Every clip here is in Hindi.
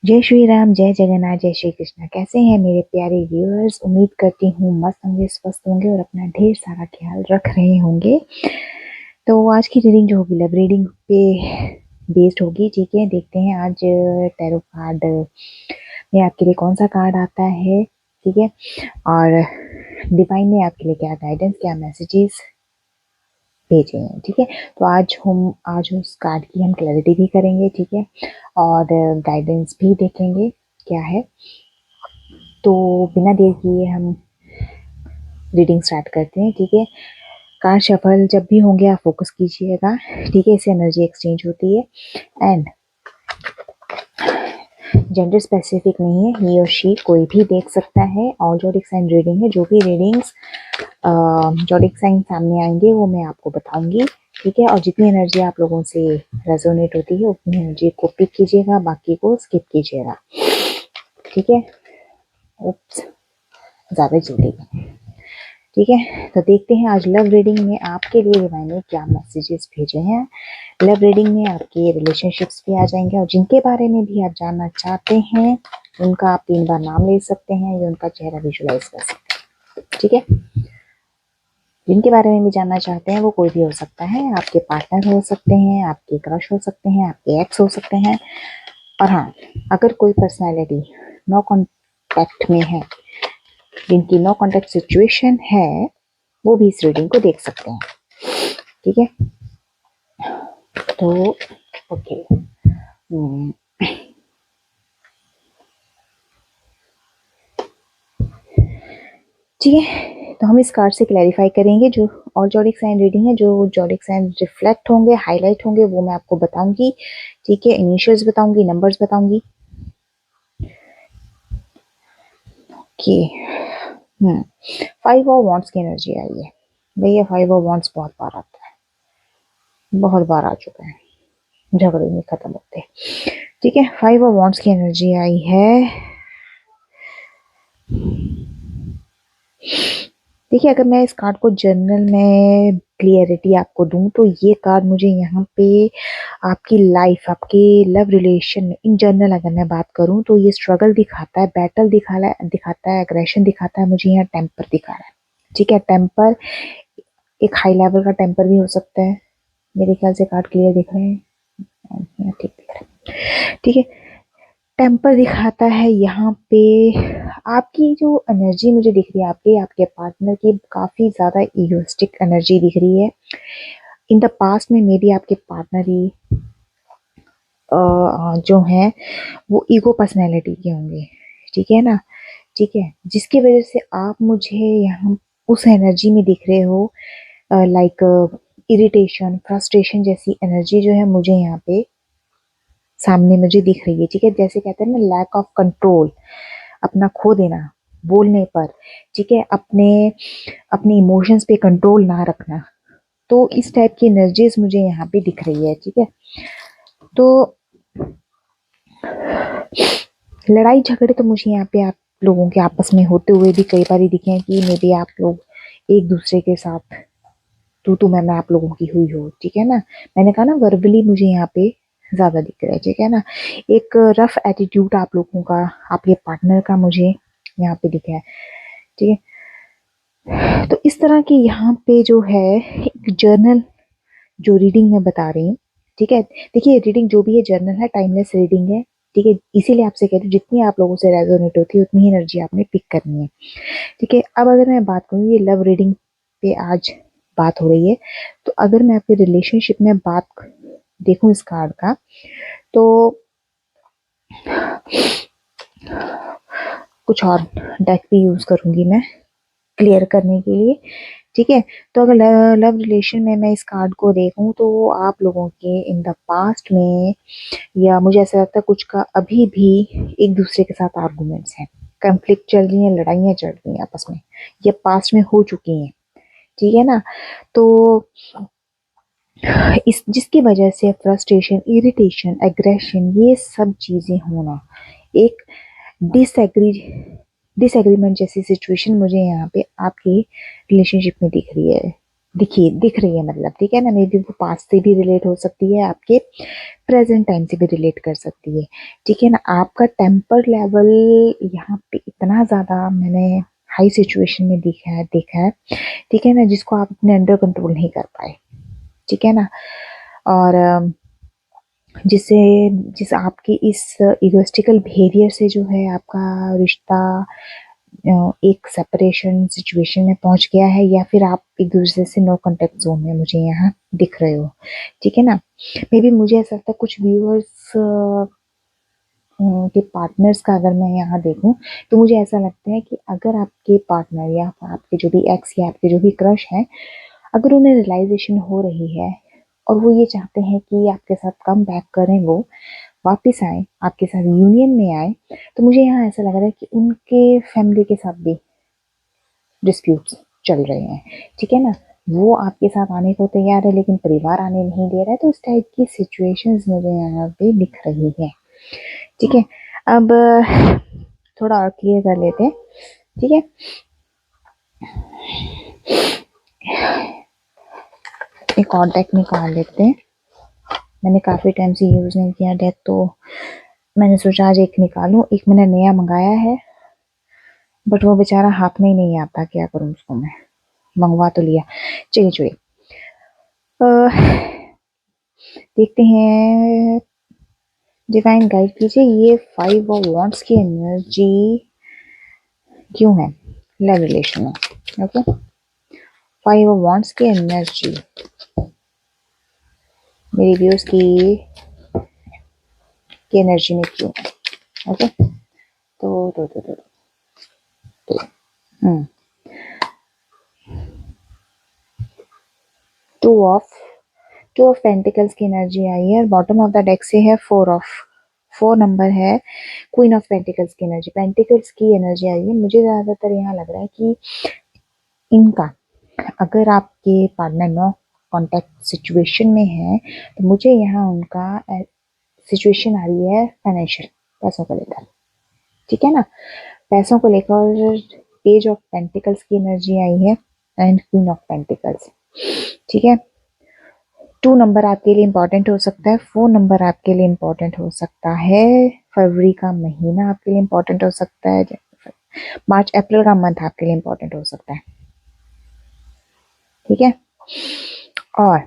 जय श्री राम, जय जगन्नाथ, जय श्री कृष्णा। कैसे हैं मेरे प्यारे व्यूअर्स? उम्मीद करती हूँ मस्त होंगे, स्वस्थ होंगे और अपना ढेर सारा ख्याल रख रहे होंगे। तो आज की रीडिंग जो होगी लव रीडिंग पे बेस्ड होगी। ठीक है, देखते हैं आज टैरो कार्ड में आपके लिए कौन सा कार्ड आता है। ठीक है, और डिवाइन ने आपके लिए क्या गाइडेंस, क्या मैसेजेस भेजे हैं। ठीक है, तो आज उस कार्ड की हम क्लैरिटी भी करेंगे। ठीक है, और गाइडेंस भी देखेंगे क्या है। तो बिना देर किए हम रीडिंग स्टार्ट करते हैं। ठीक है, कार्ड शफल जब भी होंगे आप फोकस कीजिएगा। ठीक है, इससे एनर्जी एक्सचेंज होती है एंड जेंडर स्पेसिफिक नहीं है, ही और शी कोई भी देख सकता है। और जोडिक साइन रीडिंग है, जो भी रीडिंग्स जोडिक साइन सामने आएंगे वो मैं आपको बताऊंगी। ठीक है, और जितनी एनर्जी आप लोगों से रेजोनेट होती है उतनी एनर्जी को पिक कीजिएगा, बाकी को स्किप कीजिएगा। ठीक है, उप्स, ज़्यादा जल्दी। ठीक है, तो देखते हैं आज लव रीडिंग में आपके लिए डिवाइन ने क्या मैसेजेस भेजे हैं। लव रीडिंग में आपके रिलेशनशिप्स भी आ जाएंगे और जिनके बारे में भी आप जानना चाहते हैं उनका आप 3 बार नाम ले सकते हैं या उनका चेहरा विजुलाइज कर सकते हैं। ठीक है, जिनके बारे में भी जानना चाहते हैं वो कोई भी हो सकता है, आपके पार्टनर हो सकते हैं, आपके क्रश हो सकते हैं, आपके एक्स हो सकते हैं। और हाँ, अगर कोई पर्सनैलिटी नो कॉन्टैक्ट में है, जिनकी नो कॉन्टैक्ट सिचुएशन है, वो भी इस रीडिंग को देख सकते हैं। ठीक है, तो ओके, ठीक है, तो हम इस कार्ड से क्लैरिफाई करेंगे जो और जोडिक साइन रीडिंग है। जो जोडिक साइन रिफ्लेक्ट होंगे, हाईलाइट होंगे, वो मैं आपको बताऊंगी। ठीक है, इनिशियल्स बताऊंगी, नंबर्स बताऊंगी। ओके, 5 ऑफ वांड्स की एनर्जी आई है भैया। 5 ऑफ वांड्स बहुत बार आता है, बहुत बार आ चुका है, झगड़े नहीं खत्म होते। ठीक है, 5 ऑफ वांड्स की एनर्जी आई है। देखिए, अगर मैं इस कार्ड को जर्नल में क्लियरिटी आपको दूं तो ये कार्ड मुझे यहाँ पे आपकी लाइफ, आपके लव रिलेशन में इन जनरल अगर मैं बात करूं तो ये स्ट्रगल दिखाता है, बैटल दिखाता है, एग्रेशन दिखाता है। मुझे यहाँ टेम्पर दिखा रहा है। ठीक है, टेम्पर एक हाई लेवल का टेम्पर भी हो सकता है। मेरे ख्याल से कार्ड क्लियर दिख रहे हैं, ठीक दिख रहा है। ठीक है, टेम्पर दिखाता है यहाँ पे। आपकी जो एनर्जी मुझे दिख रही है, आपके आपके पार्टनर की काफी ज्यादा इगोइस्टिक एनर्जी दिख रही है। इन द पास्ट में मे बी आपके पार्टनर ही जो है वो ईगो पर्सनैलिटी के होंगे। ठीक है ना, ठीक है, जिसकी वजह से आप मुझे यहाँ उस एनर्जी में दिख रहे हो, लाइक इरिटेशन, फ्रस्ट्रेशन जैसी एनर्जी जो है मुझे यहाँ पे सामने मुझे दिख रही है। ठीक है, जैसे कहते हैं ना, लैक ऑफ कंट्रोल, अपना खो देना बोलने पर। ठीक है, अपने अपने इमोशंस पे कंट्रोल ना रखना। तो इस टाइप की एनर्जीज मुझे यहाँ पे दिख रही है। ठीक है, तो लड़ाई झगड़े तो मुझे यहाँ पे आप लोगों के आपस में होते हुए भी कई बार दिखे हैं कि मे बी आप लोग एक दूसरे के साथ तू मैं आप लोगों की हुई हो। ठीक है ना, मैंने कहा ना वर्बली मुझे यहाँ पे ज्यादा दिख रहा है। ठीक है ना, एक रफ एटीट्यूड आप लोगों का, आपके पार्टनर का मुझे यहाँ पे दिखा है। ठीक है, तो इस तरह की यहाँ पे जो है एक जर्नल जो रीडिंग मैं बता रही हूँ। ठीक है, देखिए रीडिंग जो भी है जर्नल है, टाइमलेस रीडिंग है। ठीक है, इसीलिए आपसे कहती हूँ जितनी आप लोगों से रेजोनेट होती है उतनी ही एनर्जी आपने पिक करनी है। ठीक है, अब अगर मैं बात करूँ, ये लव रीडिंग पे आज बात हो रही है, तो अगर मैं आपके रिलेशनशिप में बात देखूं इस कार्ड का, तो कुछ और डेक भी यूज करूंगी मैं क्लियर करने के लिए। ठीक है, तो अगर लव रिलेशन में मैं इस कार्ड को देखूं तो आप लोगों के इन द पास्ट में, या मुझे ऐसा लगता है कुछ का अभी भी एक दूसरे के साथ आर्गुमेंट्स हैं, कंफ्लिक्ट चल रही हैं, लड़ाइयाँ चल रही हैं आपस में, ये पास्ट में हो चुकी हैं। ठीक है ना, तो इस जिसकी वजह से फ्रस्ट्रेशन, इरिटेशन, एग्रेशन, ये सब चीजें होना, एक डिसएग्री डिसएग्रीमेंट जैसी सिचुएशन मुझे यहाँ पे आपकी रिलेशनशिप में दिख रही है। दिख रही है मतलब, ठीक है ना। मे बी वो पास्ट से भी रिलेट हो सकती है, आपके प्रेजेंट टाइम से भी रिलेट कर सकती है, ठीक है ना। आपका टेम्पर लेवल यहाँ पे इतना ज़्यादा मैंने हाई सिचुएशन में देखा है, ठीक है ना, जिसको आप अपने अंडर कंट्रोल नहीं कर पाए, ठीक है ना। और जिससे जिस आपके इस इगोइस्टिकल बिहेवियर से जो है आपका रिश्ता एक सेपरेशन सिचुएशन में पहुंच गया है, या फिर आप एक दूसरे से नो कांटेक्ट जोन में मुझे यहाँ दिख रहे हो, ठीक है ना। मे बी मुझे ऐसा लगता है कुछ व्यूअर्स के पार्टनर्स का अगर मैं यहाँ देखूं, तो मुझे ऐसा लगता है कि अगर आपके पार्टनर या आपके जो भी एक्स या आपके जो भी क्रश हैं, अगर उन्हें रियलाइजेशन हो रही है और वो ये चाहते हैं कि आपके साथ कम बैक करें, वो वापस आए, आपके साथ यूनियन में आए, तो मुझे यहाँ ऐसा लग रहा है कि उनके फैमिली के साथ भी डिस्प्यूट्स चल रहे हैं, ठीक है ना। वो आपके साथ आने को तैयार है लेकिन परिवार आने नहीं दे रहा है, तो इस टाइप की सिचुएशंस मुझे यहाँ पे दिख रही है, ठीक है। अब थोड़ा और क्लियर कर लेते हैं, ठीक है। एक और डेक निकाल लेते हैं, मैंने काफ़ी टाइम से यूज़ नहीं किया डेक, तो मैंने सोचा आज एक निकालूं। एक मैंने नया मंगाया है, बट वो बेचारा हाथ में ही नहीं आता, क्या करूं उसको मैं, मंगवा तो लिया। चलिए चलिए देखते हैं, डिवाइन गाइड कीजिए ये 5 ऑफ वॉन्ड्स की एनर्जी क्यों है लव रिलेशन में। ओके, 5 ऑफ वॉन्ड्स की एनर्जी मेरी व्यूअर्स की एनर्जी में क्यों है। ओके, तो टू ऑफ पेंटिकल्स की एनर्जी आई है, और बॉटम ऑफ द डेक से है 4 नंबर है, क्वीन ऑफ पेंटिकल्स की एनर्जी, पेंटिकल्स की एनर्जी आई है। मुझे ज़्यादातर यहाँ लग रहा है कि इनका, अगर आपके पार्टनर नो कॉन्टैक्ट सिचुएशन में है, तो मुझे यहाँ उनका सिचुएशन आ रही है फाइनेंशियल, पैसों को लेकर, ठीक है ना। पैसों को लेकर पेज ऑफ पेंटिकल्स की एनर्जी आई है एंड क्वीन ऑफ पेंटिकल्स, ठीक है। 2 नंबर आपके लिए इम्पोर्टेंट हो सकता है, 4 नंबर आपके लिए इम्पोर्टेंट हो सकता है, फरवरी का महीना आपके लिए इम्पोर्टेंट हो सकता है, मार्च अप्रैल का मंथ आपके लिए इम्पोर्टेंट हो सकता है, ठीक है। और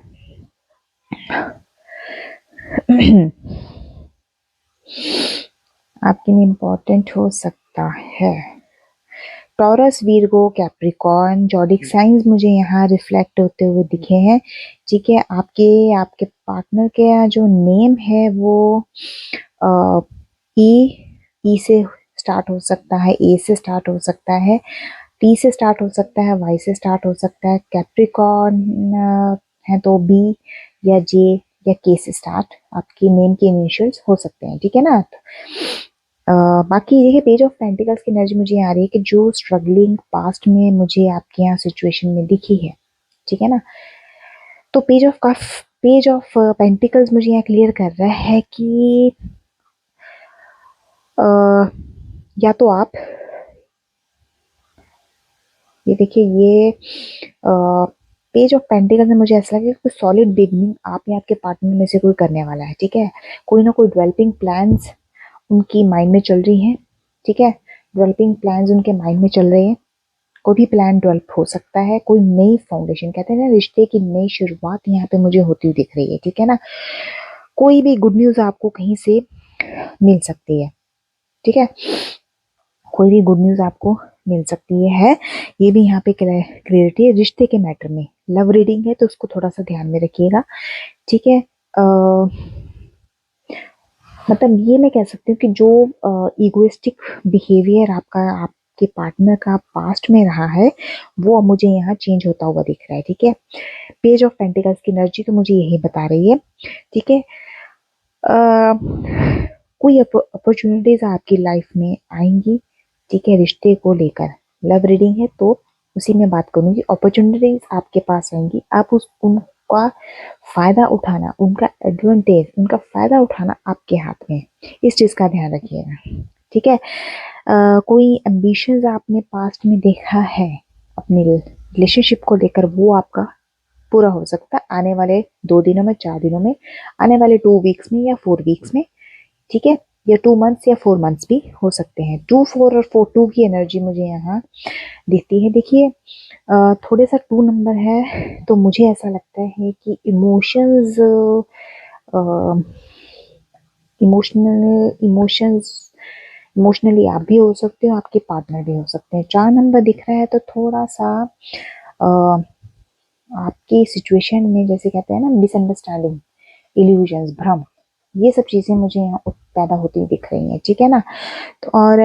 आपके लिए इम्पोर्टेंट हो सकता है टॉरस, वीरगो, कैप्रिकॉर्न, जॉडिक साइंस मुझे यहाँ रिफ्लेक्ट होते हुए दिखे हैं, ठीक है। आपके आपके पार्टनर के जो नेम है वो ई से स्टार्ट हो सकता है, ए से स्टार्ट हो सकता है, टी से स्टार्ट हो सकता है, वाई से स्टार्ट हो सकता है, कैप्रिकॉर्न है तो बी या जे या के से स्टार्ट आपके नेम के इनिशियल्स हो सकते हैं, ठीक है ना। बाकी देखिए पेज ऑफ पेंटिकल्स की एनर्जी मुझे आ रही है कि जो स्ट्रगलिंग पास्ट में मुझे आपके यहाँ सिचुएशन में दिखी है, ठीक है ना, तो पेज ऑफ पेंटिकल्स मुझे यहाँ क्लियर कर रहा है कि या तो आप ये देखिए, ये पेज ऑफ पेंटिकल्स में मुझे ऐसा लगा कि कोई सॉलिड बिगनिंग आप या आपके पार्टनर में से कोई करने वाला है, ठीक है। कोई ना कोई डेवलपिंग प्लान्स उनकी माइंड में चल रही हैं, ठीक है। डेवलपिंग प्लान्स उनके माइंड में चल रहे हैं, कोई भी प्लान डेवलप हो सकता है, कोई नई फाउंडेशन, कहते हैं ना रिश्ते की नई शुरुआत यहाँ पे मुझे होती हुई दिख रही है, ठीक है ना। कोई भी गुड न्यूज़ आपको कहीं से मिल सकती है, ठीक है, कोई भी गुड न्यूज़ आपको मिल सकती है। ये भी यहाँ पे क्लियरिटी है रिश्ते के मैटर में, लव रीडिंग है तो उसको थोड़ा सा ध्यान में रखिएगा, ठीक है। मतलब ये मैं कह सकती हूँ कि जो इगोइस्टिक बिहेवियर आपके पार्टनर का पास्ट में रहा है, वो मुझे यहाँ चेंज होता हुआ दिख रहा है, ठीक है। पेज ऑफ पेंटिकल्स की एनर्जी तो मुझे यही बता रही है, ठीक है। कोई अपॉर्चुनिटीज आपकी लाइफ में आएंगी, ठीक है, रिश्ते को लेकर, लव रीडिंग है तो उसी में बात करूंगी। अपॉर्चुनिटीज आपके पास आएंगी, आप उनका फायदा उठाना, उनका एडवांटेज, उनका फायदा उठाना आपके हाथ में है, इस चीज का ध्यान रखिएगा, ठीक है। कोई एम्बिशंस आपने पास्ट में देखा है अपनी रिलेशनशिप को लेकर, वो आपका पूरा हो सकता है आने वाले 2 दिनों में, 4 दिनों में, आने वाले 2 वीक्स में या 4 वीक्स में, ठीक है, या 2 मंथ्स या 4 मंथ्स भी हो सकते हैं। 2 4 और 4 2 की एनर्जी मुझे यहाँ दिखती है। देखिए थोड़े सा 2 नंबर है तो मुझे ऐसा लगता है कि इमोशंस इमोशनली आप भी हो सकते हो, आपके पार्टनर भी हो सकते हैं। 4 नंबर दिख रहा है तो थोड़ा सा अ, आपकी सिचुएशन में जैसे कहते हैं ना मिसअंडरस्टैंडिंग, इल्यूजन्स, भ्रम, ये सब चीजें मुझे यहाँ पैदा होती दिख रही हैं, ठीक है ना। तो और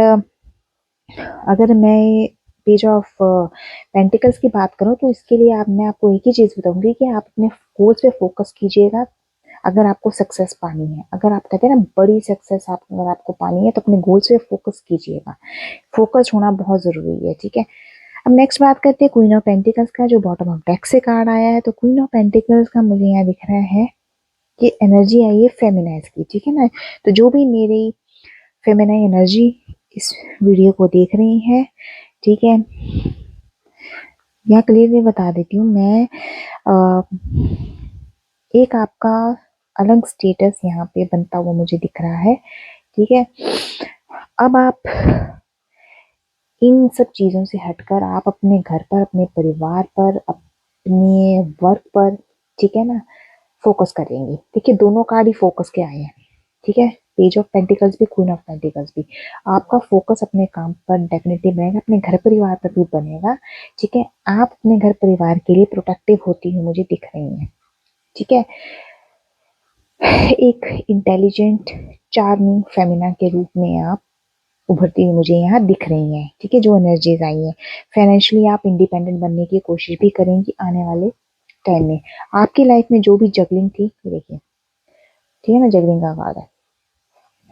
अगर मैं पेज ऑफ पेंटिकल्स की बात करूँ तो इसके लिए मैं आपको एक ही चीज़ बताऊंगी कि आप अपने गोल्स पे फोकस कीजिएगा। अगर आपको सक्सेस पानी है, अगर आप कहते हैं ना बड़ी सक्सेस अगर आपको पानी है तो अपने गोल्स पे फोकस कीजिएगा। फोकस होना बहुत ज़रूरी है, ठीक है। अब नेक्स्ट बात करते हैं क्वीन ऑफ पेंटिकल्स का, जो बॉटम ऑफ डेक से कार्ड आया है। तो क्वीन ऑफ पेंटिकल्स का मुझे यहाँ दिख रहा है कि एनर्जी आई है फेमिनाइज की, ठीक है ना। तो जो भी मेरी फेमिनाइन एनर्जी इस वीडियो को देख रही है, ठीक है, यहाँ क्लियरली बता देती हूँ मैं, एक आपका अलग स्टेटस यहाँ पे बनता हुआ मुझे दिख रहा है, ठीक है। अब आप इन सब चीज़ों से हटकर आप अपने घर पर, अपने परिवार पर, अपने वर्क पर, ठीक है ना, फोकस करेंगे। देखिए दोनों कार्ड ही फोकस के आए हैं, ठीक है, पेज ऑफ पेंटिकल्स भी, क्वीन ऑफ पेंटिकल्स भी। आपका फोकस अपने काम पर डेफिनेटली बनेगा, अपने घर परिवार पर भी बनेगा, ठीक है। आप अपने घर परिवार के लिए प्रोटेक्टिव होती हुई मुझे दिख रही हैं, ठीक है। एक इंटेलिजेंट चार्मिंग फेमिना के रूप में आप उभरती हुई मुझे यहाँ दिख रही हैं, ठीक है, जो एनर्जीज आई हैं। फाइनेंशियली आप इंडिपेंडेंट बनने की कोशिश भी करेंगी आने वाले टाइम में। आपकी लाइफ में जो भी जगलिंग थी, देखिए, ठीक है ना, जगलिंग का कार्ड है,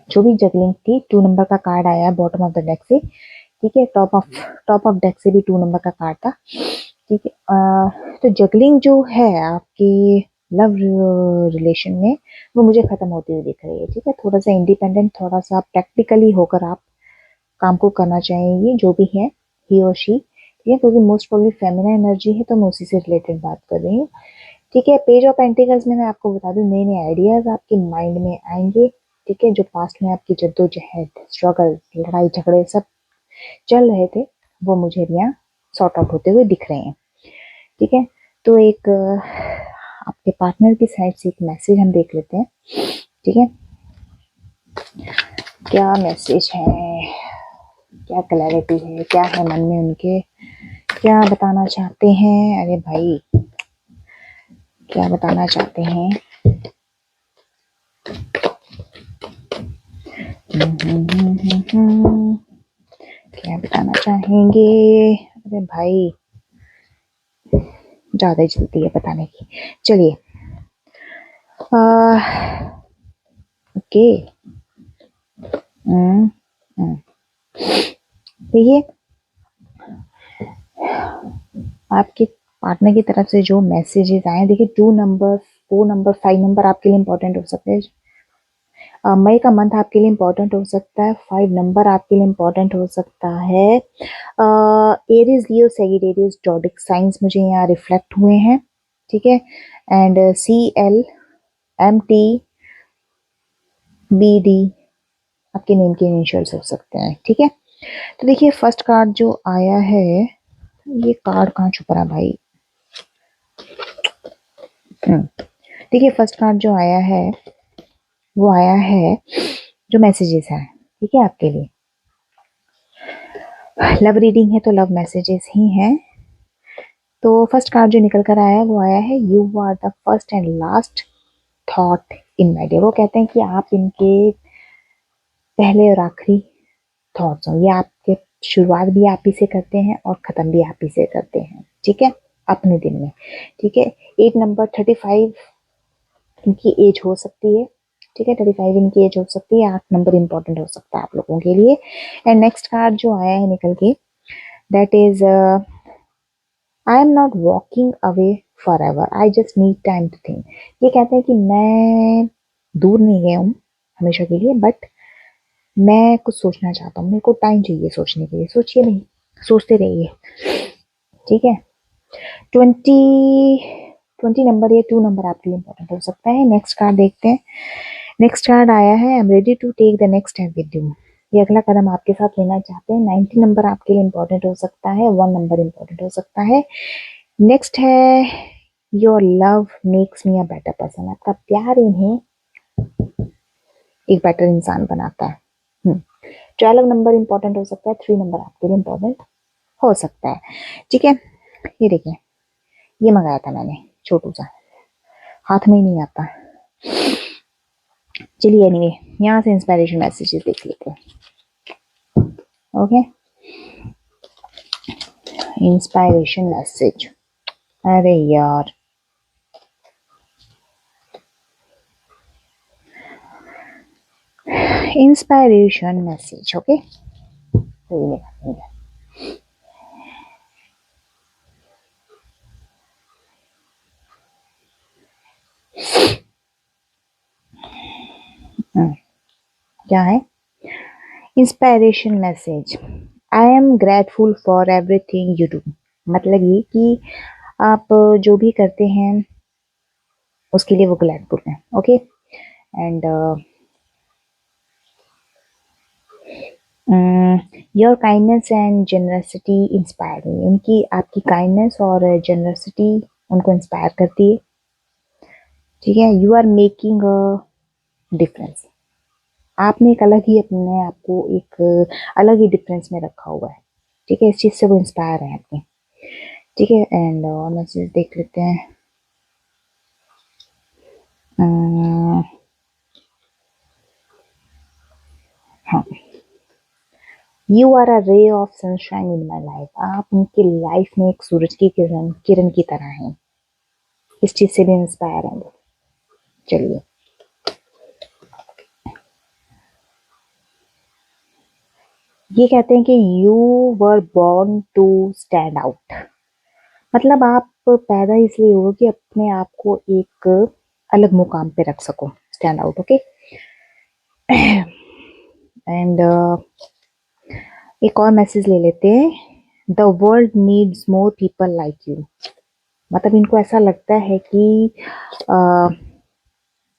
जो भी जगलिंग थी, 2 नंबर का कार्ड आया है बॉटम ऑफ द डेक से, ठीक है। टॉप ऑफ डेक से भी 2 नंबर का कार्ड था, ठीक है। तो जगलिंग जो है आपकी लव रिलेशन में, वो मुझे खत्म होती हुई दिख रही है, ठीक है। थोड़ा सा इंडिपेंडेंट, थोड़ा सा प्रैक्टिकली होकर आप काम को करना चाहेंगे, जो भी है ही और शी, ठीक है, क्योंकि मोस्ट प्रोबेबली फेमिना एनर्जी है तो मैं उसी से रिलेटेड बात कर रही हूँ, ठीक है। पेज ऑफ पेंटिकल्स में मैं आपको बता दूं, नए नए आइडियाज आपके माइंड में आएंगे, ठीक है। जो पास्ट में आपकी जद्दोजहद, स्ट्रगल, लड़ाई झगड़े सब चल रहे थे, वो मुझे यहाँ सॉर्ट आउट होते हुए दिख रहे हैं, ठीक है। तो एक आपके पार्टनर की साइड से एक मैसेज हम देख लेते हैं, ठीक है। क्या मैसेज है, क्या क्लैरिटी है, क्या है मन में उनके, क्या बताना चाहते हैं, अरे भाई क्या बताना चाहते हैं। क्या बताना चाहेंगे, अरे भाई ज्यादा ही जल्दी है बताने की। चलिए ओके, देखिए आपके पार्टनर की तरफ से जो मैसेजेस आए, देखिए 2 नंबर, 4 नंबर, 5 नंबर आपके लिए इंपॉर्टेंट हो सकते हैं। मई का मंथ आपके लिए इंपॉर्टेंट हो सकता है। 5 नंबर आपके लिए इंपॉर्टेंट हो सकता है। एरीज, लियो, सैजिटेरियस, जोडिक साइंस मुझे यहाँ रिफ्लेक्ट हुए हैं, ठीक है। एंड CL, MT, BD आपके नेम के इनिशियल्स हो सकते हैं, ठीक है। तो देखिए फर्स्ट कार्ड जो आया है, ये कार्ड कहाँ छुप रहा भाई, देखिए फर्स्ट कार्ड जो आया है वो आया है जो मैसेजेस है, ठीक है, आपके लिए लव रीडिंग है तो लव मैसेजेस ही हैं। तो फर्स्ट कार्ड जो निकल कर आया है वो आया है, you are the first and last thought in my day. वो कहते हैं कि आप इनके पहले और आखिरी थॉट्स हो, ये आपके शुरुआत भी आप ही से करते हैं और ख़त्म भी आप ही से करते हैं, ठीक है, अपने दिन में, ठीक है। 8 नंबर, 35 इनकी एज हो सकती है, ठीक है, 35 इनकी एज हो सकती है। 8 नंबर इंपॉर्टेंट हो सकता है आप लोगों के लिए। एंड नेक्स्ट कार्ड जो आया है निकल के, that is I am not walking away forever, I just need time to think. ये कहते हैं कि मैं दूर नहीं गया हूँ हमेशा के लिए, बट मैं कुछ सोचना चाहता हूँ, मेरे को टाइम चाहिए सोचने के लिए। सोचिए नहीं, सोचते रहिए, ठीक है। 20 20 नंबर या 2 नंबर आपके लिए इंपॉर्टेंट हो सकता है। नेक्स्ट कार्ड देखते हैं। नेक्स्ट कार्ड आया है, I am ready to take the next step with you. ये अगला कदम आपके साथ लेना चाहते हैं। 90 नंबर आपके लिए इंपॉर्टेंट हो सकता है, 1 नंबर इंपॉर्टेंट हो सकता है। नेक्स्ट है, your love makes me a better person. आपका प्यार इन्हें एक बेटर इंसान बनाता है। 12 नंबर इंपॉर्टेंट हो सकता है, 3 नंबर आपके लिए इंपॉर्टेंट हो सकता है। ठीक है, ये देखिए, ये मंगाया था मैंने छोटू सा, हाथ में ही नहीं आता। चलिए एनीवे, यहाँ से इंस्पायरेशन मैसेजेस देख लेते हैं। ओके, इंस्पायरेशन मैसेज, अरे यार, इंस्पायरेशन मैसेज। ओके, क्या है inspiration message? I am grateful for everything you do. मतलब ये कि आप जो भी करते हैं उसके लिए वो ग्रेटफुल हैं। Okay, and your kindness and generosity inspire me. उनकी, आपकी काइंडनेस और जेनरसिटी उनको इंस्पायर करती है। ठीक है, you are making a difference. आपने एक अलग ही, अपने आप को एक अलग ही डिफरेंस में रखा हुआ है। ठीक है, इस चीज़ से वो इंस्पायर है आपके। ठीक है, एंड मैसेज देख लेते हैं। हाँ, you are a ray of sunshine in my life. आप उनकी लाइफ में एक सूरज की किरण किरण की तरह हैं। इस चीज़ से भी इंस्पायर हैं वो। चलिए, ये कहते हैं कि you were born to stand out. मतलब आप पैदा इसलिए हुए कि अपने आप को एक अलग मुकाम पे रख सको, स्टैंड आउट। ओके, एंड एक और मैसेज ले लेते हैं। The world needs more people like you. मतलब इनको ऐसा लगता है कि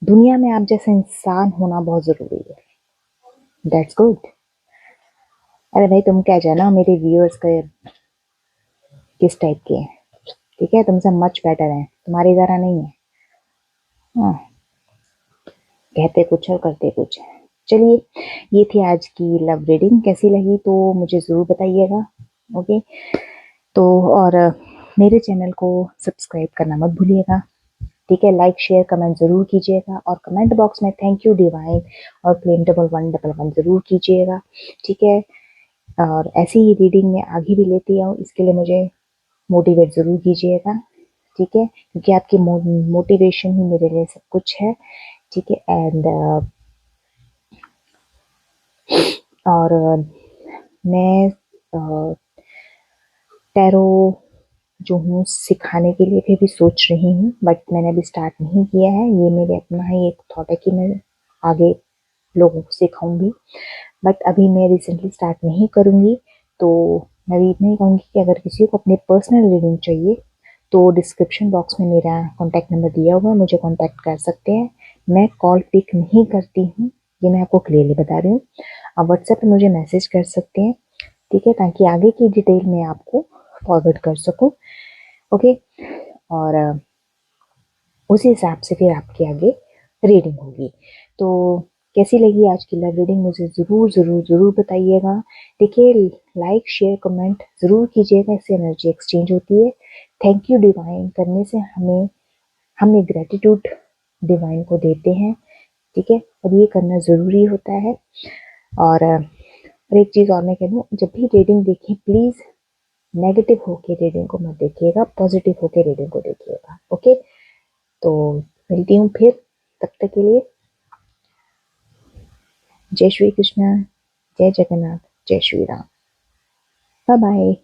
दुनिया में आप जैसा इंसान होना बहुत ज़रूरी है। That's good. अरे भाई, तुम क्या जाना मेरे व्यूअर्स का किस टाइप के हैं। ठीक है, तुमसे मच बेटर है, तुम्हारी तरह नहीं है। हाँ, कहते कुछ और करते कुछ। चलिए, ये थी आज की लव रीडिंग। कैसी लगी तो मुझे ज़रूर बताइएगा। ओके, तो और मेरे चैनल को सब्सक्राइब करना मत भूलिएगा। ठीक है, लाइक शेयर कमेंट ज़रूर कीजिएगा, और कमेंट बॉक्स में थैंक यू डिवाइन और प्लेन 1111 ज़रूर कीजिएगा। ठीक है, और ऐसी ही रीडिंग मैं आगे भी लेती आऊँ, इसके लिए मुझे मोटिवेट ज़रूर कीजिएगा। ठीक है, क्योंकि आपकी मोटिवेशन ही मेरे लिए सब कुछ है। ठीक है, एंड और मैं टैरो जो हूँ सिखाने के लिए भी सोच रही हूँ, बट मैंने अभी स्टार्ट नहीं किया है। ये मेरे अपना ही एक थॉट है कि मैं आगे लोगों को सिखाऊंगी, बट अभी मैं रिसेंटली स्टार्ट नहीं करूँगी। तो मैं भी इतना ही कहूँगी कि अगर किसी को अपने पर्सनल रीडिंग चाहिए तो डिस्क्रिप्शन बॉक्स में मेरा कॉन्टैक्ट नंबर दिया हुआ है, मुझे कॉन्टैक्ट कर सकते हैं। मैं कॉल पिक नहीं करती हूँ, ये मैं आपको क्लियरली बता रही हूँ। आप व्हाट्सएप पर मुझे मैसेज कर सकते हैं। ठीक है, ताकि आगे की डिटेल मैं आपको फॉरवर्ड कर सकूँ। ओके, और उसी हिसाब से फिर आपकी आगे रीडिंग होगी। तो कैसी लगी आज की लव रीडिंग मुझे ज़रूर ज़रूर ज़रूर बताइएगा। देखिए, लाइक शेयर कमेंट ज़रूर कीजिएगा, इससे एनर्जी एक्सचेंज होती है। थैंक यू डिवाइन करने से हम एक ग्रेटिट्यूड डिवाइन को देते हैं। ठीक है, और ये करना ज़रूरी होता है। और एक चीज़ और मैं कह दूँ, जब भी रीडिंग देखें प्लीज़ नेगेटिव होके रीडिंग को मत देखिएगा, पॉजिटिव होके रीडिंग को देखिएगा। ओके, तो मिलती हूँ फिर, तब तक के लिए जय श्री कृष्ण, जय जगन्नाथ, जय श्री राम, बाय बाय।